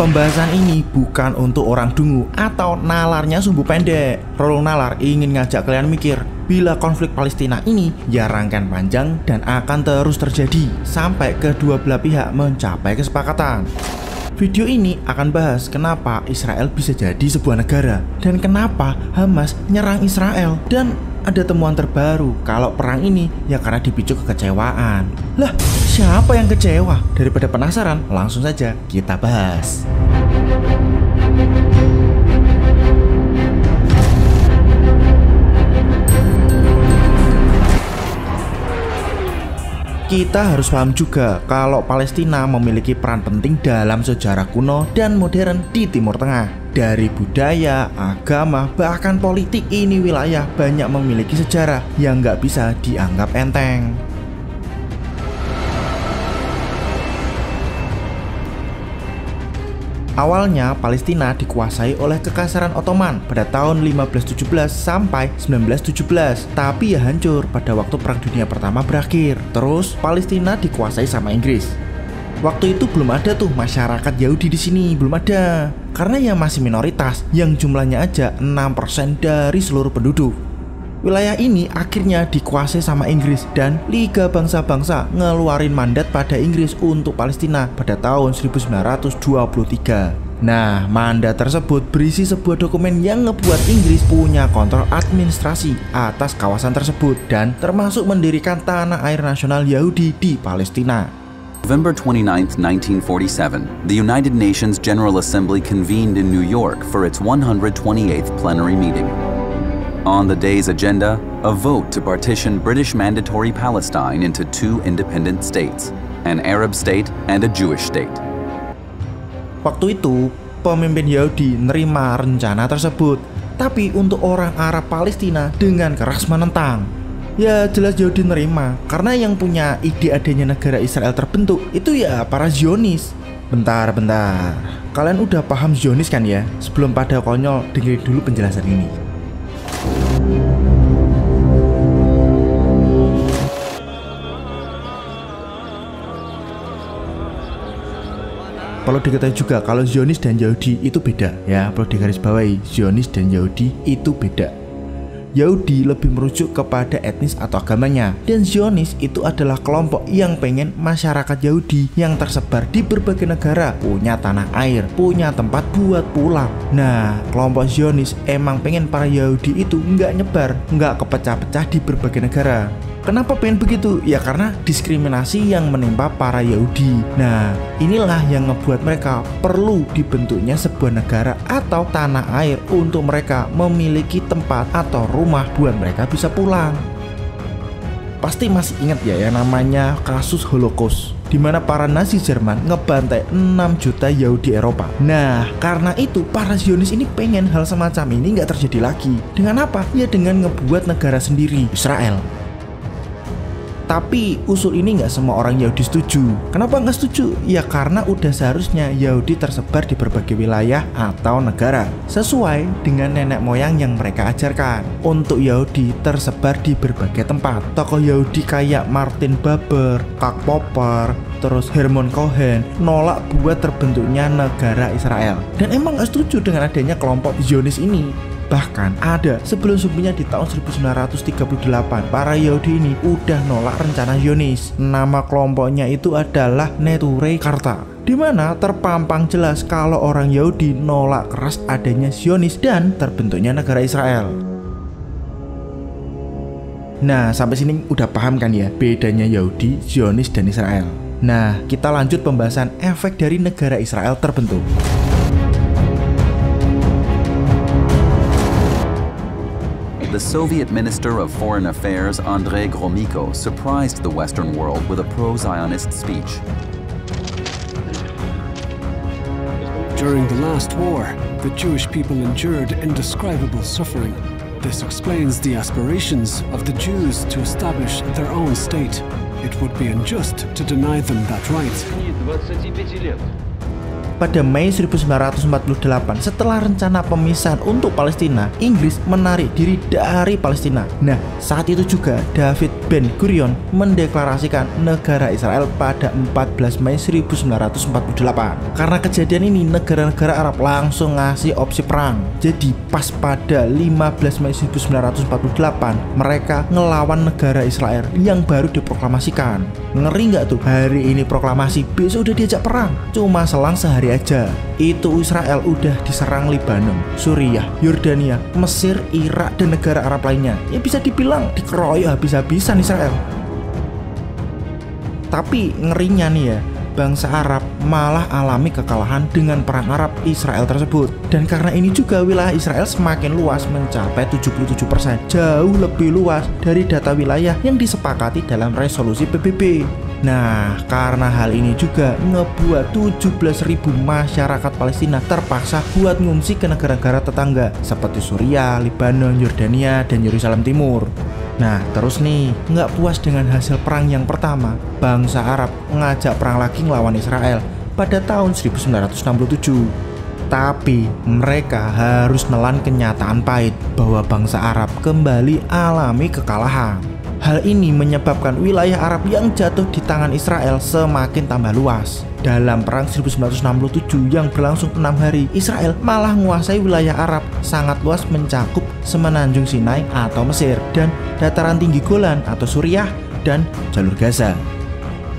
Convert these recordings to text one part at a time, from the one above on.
Pembahasan ini bukan untuk orang dungu atau nalarnya sumbu pendek. Rolong Nalar ingin ngajak kalian mikir, bila konflik Palestina ini ya rangkaian panjang dan akan terus terjadi sampai kedua belah pihak mencapai kesepakatan. Video ini akan bahas kenapa Israel bisa jadi sebuah negara dan kenapa Hamas nyerang Israel, dan ada temuan terbaru kalau perang ini ya karena dipicu kekecewaan. Lah, siapa yang kecewa? Daripada penasaran, langsung saja kita bahas. Kita harus paham juga kalau Palestina memiliki peran penting dalam sejarah kuno dan modern di Timur Tengah. Dari budaya, agama, bahkan politik, ini wilayah banyak memiliki sejarah yang nggak bisa dianggap enteng. Awalnya Palestina dikuasai oleh Kekaisaran Ottoman pada tahun 1517 sampai 1917, tapi ya hancur pada waktu Perang Dunia Pertama berakhir. Terus Palestina dikuasai sama Inggris. Waktu itu belum ada tuh masyarakat Yahudi di sini, belum ada. Karena ya masih minoritas, yang jumlahnya aja 6% dari seluruh penduduk. Wilayah ini akhirnya dikuasai sama Inggris dan Liga Bangsa-Bangsa ngeluarin mandat pada Inggris untuk Palestina pada tahun 1923. Nah, mandat tersebut berisi sebuah dokumen yang ngebuat Inggris punya kontrol administrasi atas kawasan tersebut dan termasuk mendirikan tanah air nasional Yahudi di Palestina. November 29, 1947, the United Nations General Assembly convened in New York for its 128th plenary meeting. On the day's agenda, a vote to partition British Mandatory Palestine into two independent states, an Arab state and a Jewish state. Waktu itu, pemimpin Yahudi nerima rencana tersebut, tapi untuk orang Arab Palestina dengan keras menentang. Ya jelas Yahudi nerima, karena yang punya ide adanya negara Israel terbentuk itu ya para Zionis. Bentar, kalian udah paham Zionis kan ya? Sebelum pada konyol, dengerin dulu penjelasan ini. Perlu diketahui juga kalau Zionis dan Yahudi itu beda ya, perlu digarisbawahi, Zionis dan Yahudi itu beda. Yahudi lebih merujuk kepada etnis atau agamanya, dan Zionis itu adalah kelompok yang pengen masyarakat Yahudi yang tersebar di berbagai negara punya tanah air, punya tempat buat pulang. Nah, kelompok Zionis emang pengen para Yahudi itu nggak nyebar, nggak kepecah-pecah di berbagai negara. Kenapa pengen begitu? Ya karena diskriminasi yang menimpa para Yahudi. Nah, inilah yang ngebuat mereka perlu dibentuknya sebuah negara atau tanah air untuk mereka memiliki tempat atau rumah buat mereka bisa pulang. Pasti masih ingat ya yang namanya kasus Holocaust, di mana para Nazi Jerman ngebantai 6 juta Yahudi Eropa. Nah, karena itu para Zionis ini pengen hal semacam ini nggak terjadi lagi. Dengan apa? Ya dengan ngebuat negara sendiri, Israel. Tapi usul ini nggak semua orang Yahudi setuju. Kenapa nggak setuju? Ya karena udah seharusnya Yahudi tersebar di berbagai wilayah atau negara sesuai dengan nenek moyang yang mereka ajarkan. Untuk Yahudi tersebar di berbagai tempat. Tokoh Yahudi kayak Martin Buber, Karl Popper, terus Hermann Cohen nolak buat terbentuknya negara Israel. Dan emang nggak setuju dengan adanya kelompok Zionis ini. Bahkan ada sebelum-sebelumnya di tahun 1938 para Yahudi ini udah nolak rencana Zionis. Nama kelompoknya itu adalah Neturei Karta, di mana terpampang jelas kalau orang Yahudi nolak keras adanya Zionis dan terbentuknya negara Israel. Nah, sampai sini udah paham kan ya bedanya Yahudi, Zionis, dan Israel. Nah, kita lanjut pembahasan efek dari negara Israel terbentuk. The Soviet Minister of Foreign Affairs Andrei Gromyko surprised the Western world with a pro-Zionist speech. During the last war, the Jewish people endured indescribable suffering. This explains the aspirations of the Jews to establish their own state. It would be unjust to deny them that right. pada Mei 1948 setelah rencana pemisahan untuk Palestina, Inggris menarik diri dari Palestina. Nah, saat itu juga David Ben Gurion mendeklarasikan negara Israel pada 14 Mei 1948. Karena kejadian ini, negara-negara Arab langsung ngasih opsi perang. Jadi pas pada 15 Mei 1948 mereka ngelawan negara Israel yang baru diproklamasikan. Ngeri nggak tuh? Hari ini proklamasi, besok udah diajak perang. Cuma selang sehari aja itu Israel udah diserang Lebanon, Suriah, Yordania, Mesir, Irak, dan negara Arab lainnya. Ya bisa dibilang dikeroyok habis-habisan Israel. Tapi ngerinya nih ya, bangsa Arab malah alami kekalahan dengan perang Arab Israel tersebut. Dan karena ini juga wilayah Israel semakin luas, mencapai 77%, jauh lebih luas dari data wilayah yang disepakati dalam resolusi PBB. Nah, karena hal ini juga ngebuat 17.000 masyarakat Palestina terpaksa buat ngungsi ke negara-negara tetangga seperti Suriah, Lebanon, Yordania, dan Yerusalem Timur. Nah, terus nih, nggak puas dengan hasil perang yang pertama, bangsa Arab ngajak perang lagi ngelawan Israel pada tahun 1967. Tapi mereka harus nelan kenyataan pahit bahwa bangsa Arab kembali alami kekalahan. Hal ini menyebabkan wilayah Arab yang jatuh di tangan Israel semakin tambah luas. Dalam perang 1967 yang berlangsung 6 hari, Israel malah menguasai wilayah Arab sangat luas, mencakup semenanjung Sinai atau Mesir dan dataran tinggi Golan atau Suriah dan jalur Gaza.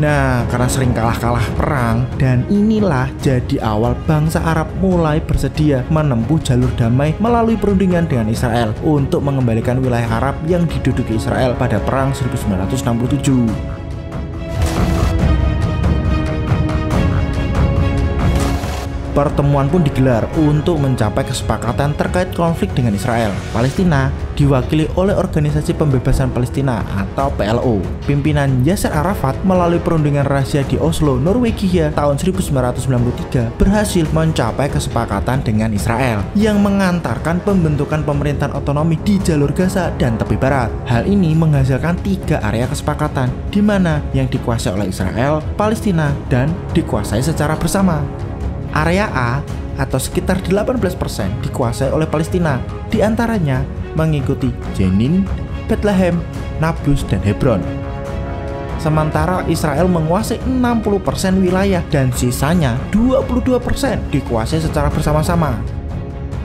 Nah, karena sering kalah perang, dan inilah jadi awal bangsa Arab mulai bersedia menempuh jalur damai melalui perundingan dengan Israel untuk mengembalikan wilayah Arab yang diduduki Israel pada perang 1967. Pertemuan pun digelar untuk mencapai kesepakatan terkait konflik dengan Israel. Palestina diwakili oleh Organisasi Pembebasan Palestina atau PLO. Pimpinan Yasser Arafat melalui perundingan rahasia di Oslo, Norwegia tahun 1993 berhasil mencapai kesepakatan dengan Israel yang mengantarkan pembentukan pemerintahan otonomi di jalur Gaza dan tepi barat. Hal ini menghasilkan 3 area kesepakatan, di mana yang dikuasai oleh Israel, Palestina, dan dikuasai secara bersama. Area A atau sekitar 18% dikuasai oleh Palestina, di antaranya mengikuti Jenin, Bethlehem, Nablus, dan Hebron. Sementara Israel menguasai 60% wilayah dan sisanya 22% dikuasai secara bersama-sama.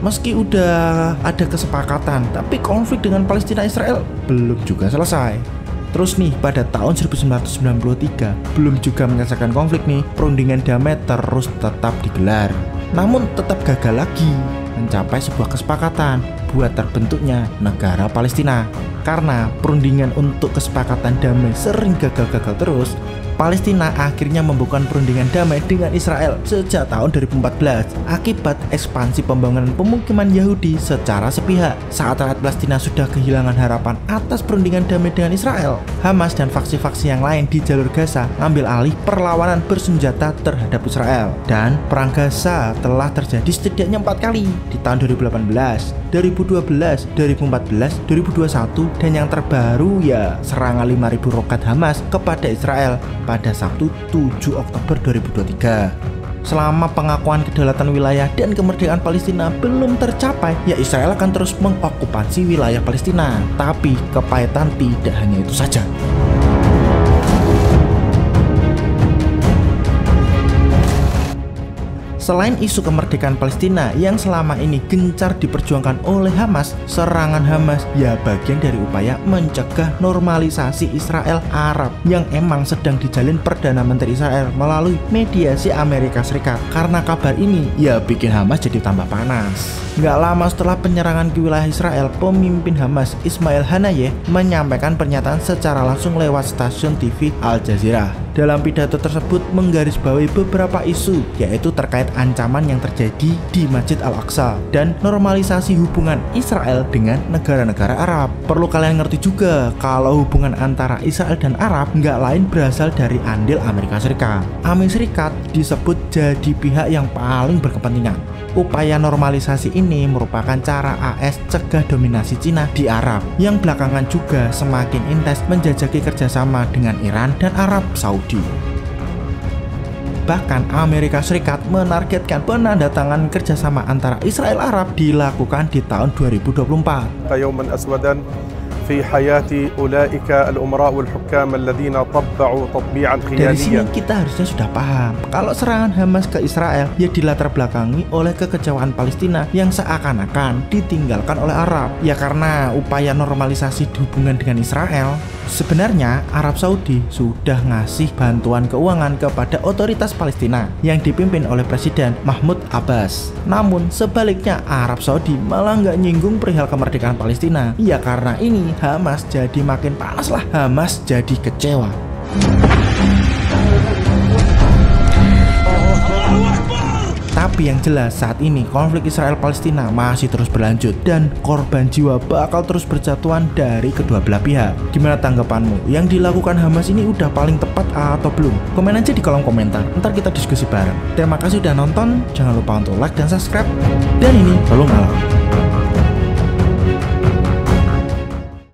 Meski udah ada kesepakatan, tapi konflik dengan Palestina Israel belum juga selesai. Terus nih, pada tahun 1993 belum juga menyelesaikan konflik nih, perundingan damai terus tetap digelar. Namun tetap gagal lagi mencapai sebuah kesepakatan buat terbentuknya negara Palestina. Karena perundingan untuk kesepakatan damai sering gagal-gagal terus, Palestina akhirnya membuka perundingan damai dengan Israel sejak tahun 2014 akibat ekspansi pembangunan pemukiman Yahudi secara sepihak. Saat rakyat Palestina sudah kehilangan harapan atas perundingan damai dengan Israel, Hamas dan faksi-faksi yang lain di jalur Gaza ngambil alih perlawanan bersenjata terhadap Israel. Dan perang Gaza telah terjadi setidaknya 4 kali di tahun 2018, 2012, 2014, 2021, dan yang terbaru ya serangan 5.000 roket Hamas kepada Israel pada Sabtu 7 Oktober 2023. Selama pengakuan kedaulatan wilayah dan kemerdekaan Palestina belum tercapai, ya Israel akan terus mengokupasi wilayah Palestina. Tapi kepahitan tidak hanya itu saja. Selain isu kemerdekaan Palestina yang selama ini gencar diperjuangkan oleh Hamas, serangan Hamas ya bagian dari upaya mencegah normalisasi Israel Arab yang emang sedang dijalin Perdana Menteri Israel melalui mediasi Amerika Serikat. Karena kabar ini ya bikin Hamas jadi tambah panas. Nggak lama setelah penyerangan ke wilayah Israel, pemimpin Hamas Ismail Haniyeh menyampaikan pernyataan secara langsung lewat stasiun TV Al Jazeera. Dalam pidato tersebut menggarisbawahi beberapa isu, yaitu terkait ancaman yang terjadi di Masjid Al-Aqsa dan normalisasi hubungan Israel dengan negara-negara Arab. Perlu kalian ngerti juga kalau hubungan antara Israel dan Arab nggak lain berasal dari andil Amerika Serikat. Amerika Serikat disebut jadi pihak yang paling berkepentingan. Upaya normalisasi ini merupakan cara AS cegah dominasi Cina di Arab, yang belakangan juga semakin intens menjajaki kerjasama dengan Iran dan Arab Saudi. Bahkan Amerika Serikat menargetkan penandatangan kerjasama antara Israel Arab dilakukan di tahun 2024. يوما أسودا في حياة أولئك الأمراء والحكام الذين طبعوا تطبيعا Dari sini خياليا. kita harusnya sudah paham kalau serangan Hamas ke Israel ya dilatar belakangi oleh kekecewaan Palestina yang seakan-akan ditinggalkan oleh Arab. Ya karena upaya normalisasi hubungan dengan Israel. Sebenarnya Arab Saudi sudah ngasih bantuan keuangan kepada otoritas Palestina yang dipimpin oleh Presiden Mahmud Abbas. Namun sebaliknya Arab Saudi malah nggak nyinggung perihal kemerdekaan Palestina. Ya karena ini Hamas jadi makin panas lah. Hamas jadi kecewa. Tapi yang jelas saat ini konflik Israel-Palestina masih terus berlanjut dan korban jiwa bakal terus berjatuhan dari kedua belah pihak. Gimana tanggapanmu? Yang dilakukan Hamas ini udah paling tepat atau belum? Komen aja di kolom komentar, ntar kita diskusi bareng. Terima kasih udah nonton, jangan lupa untuk like dan subscribe. Dan ini Balung Alam.